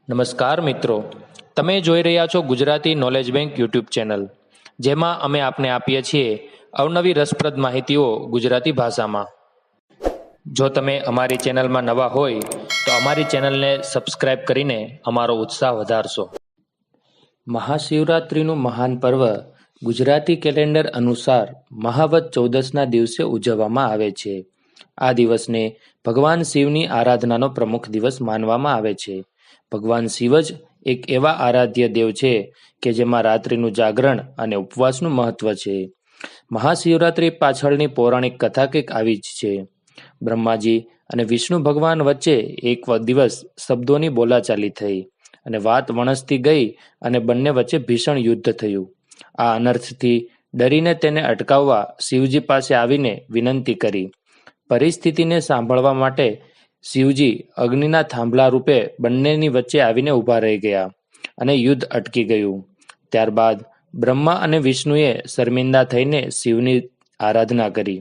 નમસ્કાર મિત્રો, તમે જોઈ રહ્યા છો Gujarati knowledge bank YouTube channel, જેમાં અમે આપને આપીએ છીએ અવનવી રસપ્રદ માહિતીઓ ગુજરાતી ભાષામાં. જો તમે અમારી ચેનલમાં નવા હોય તો અમારી ચેનલને સબસ્ક્રાઇબ કરીને અમારો ઉત્સાહ વધારશો. મહાશિવરાત્રિનું મહાન પર્વ ગુજરાતી કેલેન્ડર અનુસાર મહાવદ ચૌદસના દિવસે ઉજવવામાં આવે છે. આ દિવસને ભગવાન શિવની આરાધનાનો પ્રમુખ દિવસ માનવામાં આવે છે. ભગવાન શિવ જ એક એવા આરાધ્ય દેવ છે કે જેમાં રાત્રિનું જાગરણ અને ઉપવાસનું મહત્વ છે. મહાશિવરાત્રિ પાછળની પૌરાણિક કથા કંઈક આવી જ છે. બ્રહ્માજી અને વિષ્ણુ ભગવાન વચ્ચે એક દિવસ શબ્દોની બોલાચાલી થઈ અને વાત વણસતી ગઈ અને બંને વચ્ચે ભીષણ યુદ્ધ થયું. આ અનર્થથી ડરીને તેને અટકાવવા શિવજી પાસે આવીને વિનંતી કરી. પરિસ્થિતિને સાંભળવા માટે શિવજી અગ્નિના થાંભલા રૂપે બંનેની વચ્ચે આવીને ઊભા રહી ગયા અને યુદ્ધ અટકી ગયું. ત્યારબાદ બ્રહ્મા અને વિષ્ણુએ શર્મિંદા થઈને શિવની આરાધના કરી.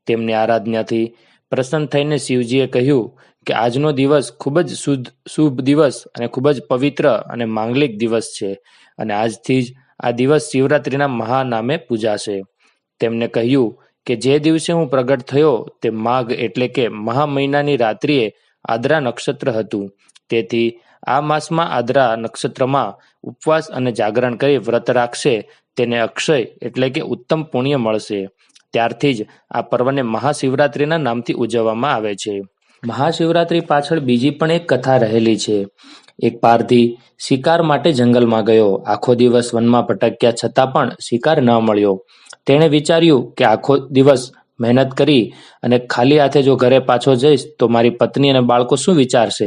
તેમની આરાધનાથી પ્રસન્ન થઈને શિવજીએ કહ્યું કે આજનો દિવસ ખૂબ જ શુભ દિવસ અને ખૂબ જ પવિત્ર અને માંગલિક દિવસ છે અને આજથી જ આ દિવસ શિવરાત્રિના મહાનામે પૂજાશે. તેમને કહ્યું કે જે દિવસે હું પ્રગટ થયો તે માઘ એટલે કે મહા મહિનાની રાત્રિએ આદ્રા નક્ષત્ર હતું. તેથી આ માસમાં આદ્રા નક્ષત્રમાં ઉપવાસ અને જાગરણ કરી વ્રત રાખશે તેને અક્ષય એટલે કે ઉત્તમ પુણ્ય મળશે. ત્યારથી જ આ પર્વને મહાશિવરાત્રિના નામથી ઉજવવામાં આવે છે. મહાશિવરાત્રિ પાછળ બીજી પણ એક કથા રહેલી છે. એક પારધી શિકાર માટે જંગલમાં ગયો. આખો દિવસ વનમાં ભટક્યા છતાં પણ શિકાર ન મળ્યો. તેણે વિચાર્યું કે આખો દિવસ મહેનત કરી અને ખાલી હાથે જો ઘરે પાછો જઈશ તો મારી પત્ની અને બાળકો શું વિચારશે.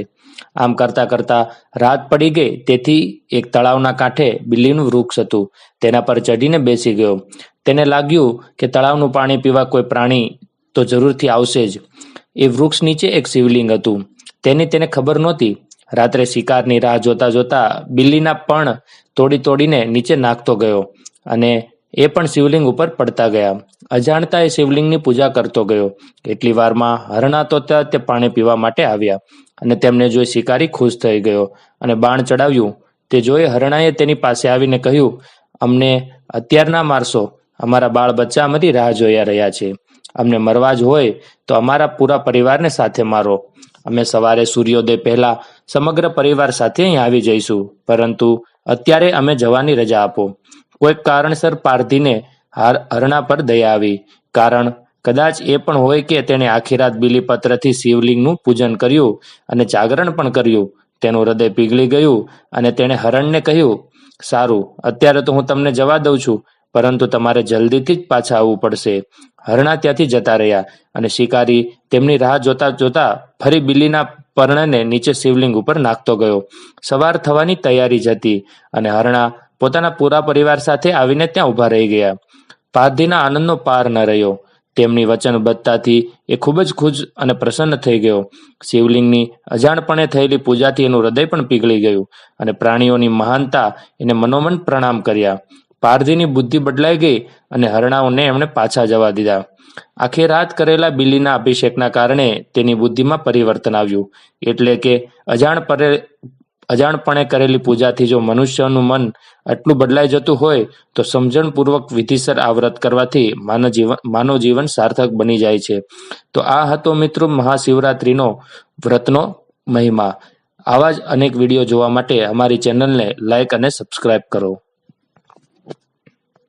આમ કરતાં કરતાં રાત પડી ગઈ. તેથી એક તળાવના કાંઠે બિલ્લીનું વૃક્ષ હતું. તેના પર ચઢીને બેસી ગયો. તેને લાગ્યું કે તળાવનું પાણી પીવા કોઈ પ્રાણી તો જરૂરથી આવશે જ. એ વૃક્ષ નીચે એક શિવલિંગ હતું. તેની તેને ખબર નહોતી. રાત્રે શિકારની રાહ જોતા જોતા બિલ્લીના પણ તોડીને નીચે નાખતો ગયો અને એ પણ શિવલિંગ ઉપર પડતા ગયા. અજાણતા એ શિવલિંગની પૂજા કરતો ગયો. એટલી વારમાં હરણા તોતા તે પાણી પીવા માટે આવ્યા અને તેમને જોઈ શિકારી ખુશ થઈ ગયો અને બાણ ચડાવ્યું. તે જોઈ હરણાએ તેની પાસે આવીને કહ્યું, અમને અત્યાર ના મારશો, અમારા બાળ બચ્ચા અમારી રાહ જોયા રહ્યા છે. અમને મરવા જ હોય તો અમારા પૂરા પરિવારને સાથે મારો. અમે સવારે સૂર્યોદય પહેલા સમગ્ર પરિવાર સાથે અહીં આવી જઈશું, પરંતુ અત્યારે અમે જવાની રજા આપો. કોઈક કારણસર પારધીને હરણા પર દયા આવી. કારણ કદાચ એ પણ હોય કે તેણે આખી રાત બિલીપત્રથી શિવલિંગનું પૂજન કર્યું અને જાગરણ પણ કર્યું. તેનું હૃદય પીગળી ગયું અને તેણે હરણને કહ્યું, સારું, અત્યારે તો હું તમને જવા દઉં છું, પરંતુ તમારે જલ્દીથી જ પાછા આવવું પડશે. હરણા ત્યાંથી જતા રહ્યા અને શિકારી તેમની રાહ જોતા જોતા ફરી બિલ્લીના પર્ણને નીચે શિવલિંગ ઉપર નાખતો ગયો. સવાર થવાની તૈયારી જ હતી અને હરણા પોતાના પૂરા પરિવાર સાથે આવીને ત્યાં ઊભા રહી ગયા. પારધીના આનંદનો પાર ન રહ્યો. તેમની વચનબદ્ધતાથી એ ખૂબ જ ખુશ અને પ્રસન્ન થઈ ગયો. શિવલિંગની અજાણપણે થયેલી પૂજાથી એનું હૃદય પણ પીગળી ગયું અને પ્રાણીઓની મહાનતા એને મનોમન પ્રણામ કર્યા. પારધીની બુદ્ધિ બદલાઈ ગઈ અને હરણાઓને એમણે પાછા જવા દીધા. આખી રાત કરેલા બિલ્લીના અભિષેકના કારણે તેની બુદ્ધિમાં પરિવર્તન આવ્યું. એટલે કે અજાણપણે કરેલી પૂજાથી જો મનુષ્યનું મન આટલું બદલાઈ જતું હોય તો સમજણપૂર્વક વિધિસર આ વ્રત કરવાથી માનવ જીવન સાર્થક બની જાય છે. તો આ હતો મિત્રો મહાશિવરાત્રિનો વ્રતનો મહિમા. આવા જ અનેક વિડીયો જોવા માટે અમારી ચેનલને લાઈક અને સબસ્ક્રાઇબ કરો.